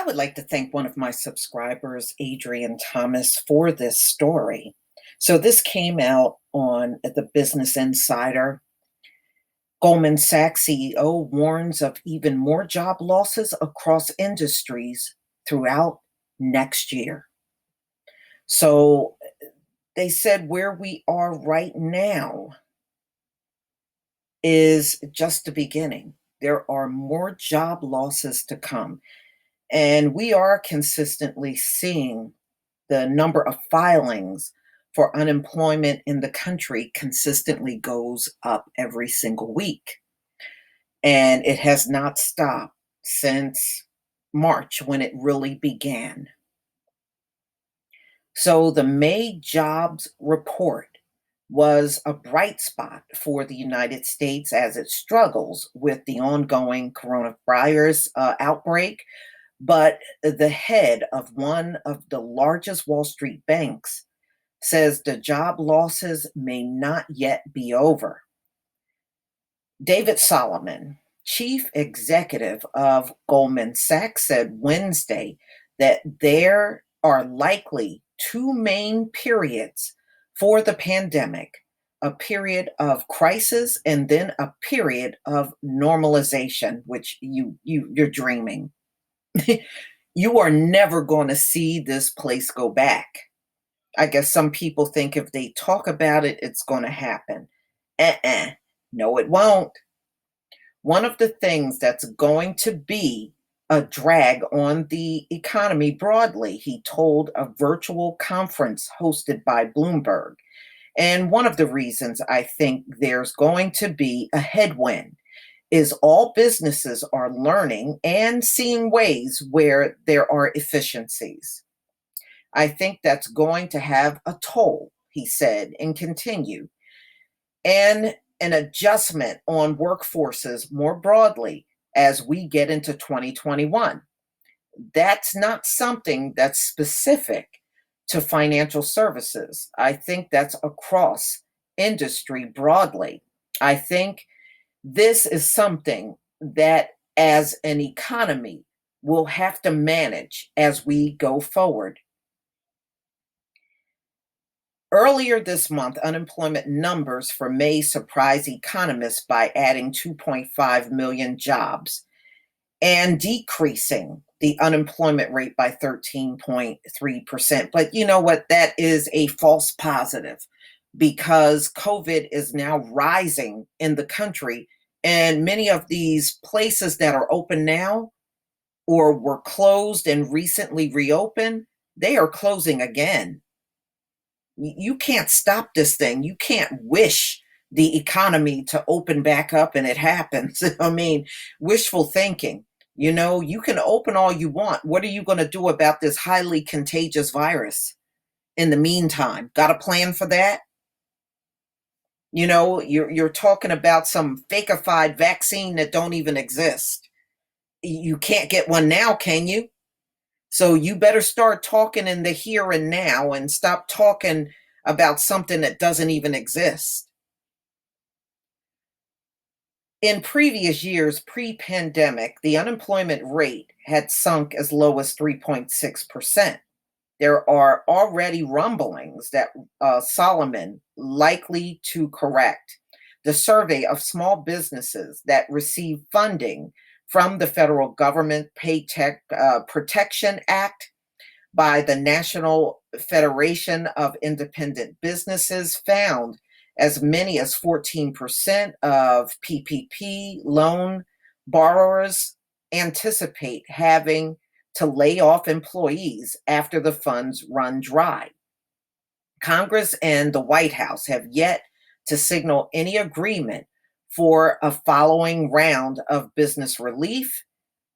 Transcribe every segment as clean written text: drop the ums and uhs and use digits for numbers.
would like to thank one of my subscribers, Adrian Thomas, for this story. So, this came out on the Business Insider. Goldman Sachs CEO warns of even more job losses across industries throughout next year. So, they said where we are right now is just the beginning. There are more job losses to come. And we are consistently seeing the number of filings for unemployment in the country consistently goes up every single week. And it has not stopped since March when it really began. So the May jobs report was a bright spot for the United States as it struggles with the ongoing coronavirus outbreak. But the head of one of the largest Wall Street banks says the job losses may not yet be over. David Solomon, chief executive of Goldman Sachs, said Wednesday that there are likely two main periods for the pandemic: a period of crisis and then a period of normalization, which you're dreaming. You are never going to see this place go back. I guess some people think if they talk about it, it's going to happen. Uh-uh. No, it won't. One of the things that's going to be a drag on the economy broadly, he told a virtual conference hosted by Bloomberg. And one of the reasons I think there's going to be a headwind is all businesses are learning and seeing ways where there are efficiencies. I think that's going to have a toll, he said, and continued, and an adjustment on workforces more broadly as we get into 2021. That's not something that's specific to financial services. I think that's across industry broadly. I think this is something that, as an economy, we'll have to manage as we go forward. Earlier this month, unemployment numbers for May surprised economists by adding 2.5 million jobs and decreasing the unemployment rate by 13.3%. But you know what? That is a false positive because COVID is now rising in the country. And many of these places that are open now or were closed and recently reopened, they are closing again. You can't stop this thing. You can't wish the economy to open back up and it happens. I mean, wishful thinking. You can open all you want. What are you going to do about this highly contagious virus in the meantime? Got a plan for that? You're talking about some fakeified vaccine that don't even exist. You can't get one now, can you? So you better start talking in the here and now and stop talking about something that doesn't even exist. In previous years, pre-pandemic, the unemployment rate had sunk as low as 3.6%. There are already rumblings that Solomon likely to correct. The survey of small businesses that receive funding from the federal government Paycheck Protection Act by the National Federation of Independent Businesses found as many as 14% of PPP loan borrowers anticipate having to lay off employees after the funds run dry. Congress and the White House have yet to signal any agreement for a following round of business relief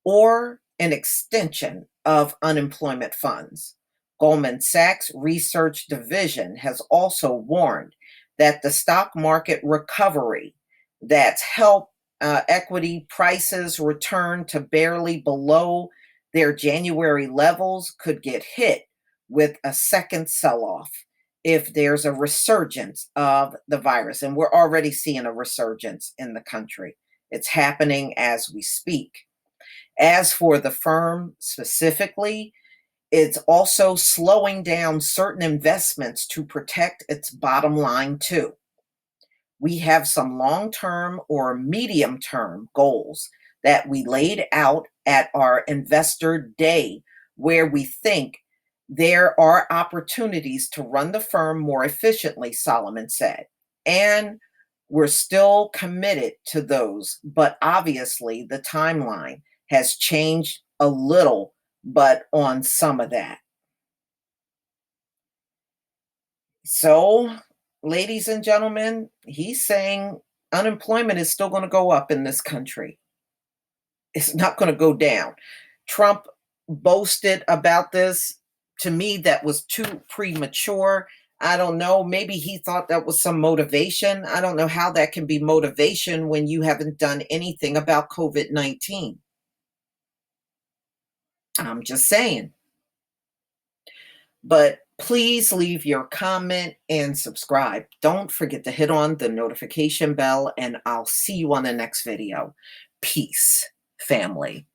or an extension of unemployment funds. Goldman Sachs Research Division has also warned that the stock market recovery that's helped equity prices return to barely below their January levels could get hit with a second sell off if there's a resurgence of the virus. And we're already seeing a resurgence in the country. It's happening as we speak. As for the firm specifically, it's also slowing down certain investments to protect its bottom line, too. We have some long term or medium term goals that we laid out at our investor day, where we think there are opportunities to run the firm more efficiently, Solomon said. And we're still committed to those, but obviously the timeline has changed a little, but on some of that. So, ladies and gentlemen, he's saying unemployment is still going to go up in this country. It's not going to go down. Trump boasted about this. To me, that was too premature. I don't know. Maybe he thought that was some motivation. I don't know how that can be motivation when you haven't done anything about COVID 19. I'm just saying. But please leave your comment and subscribe. Don't forget to hit on the notification bell, and I'll see you on the next video. Peace, family.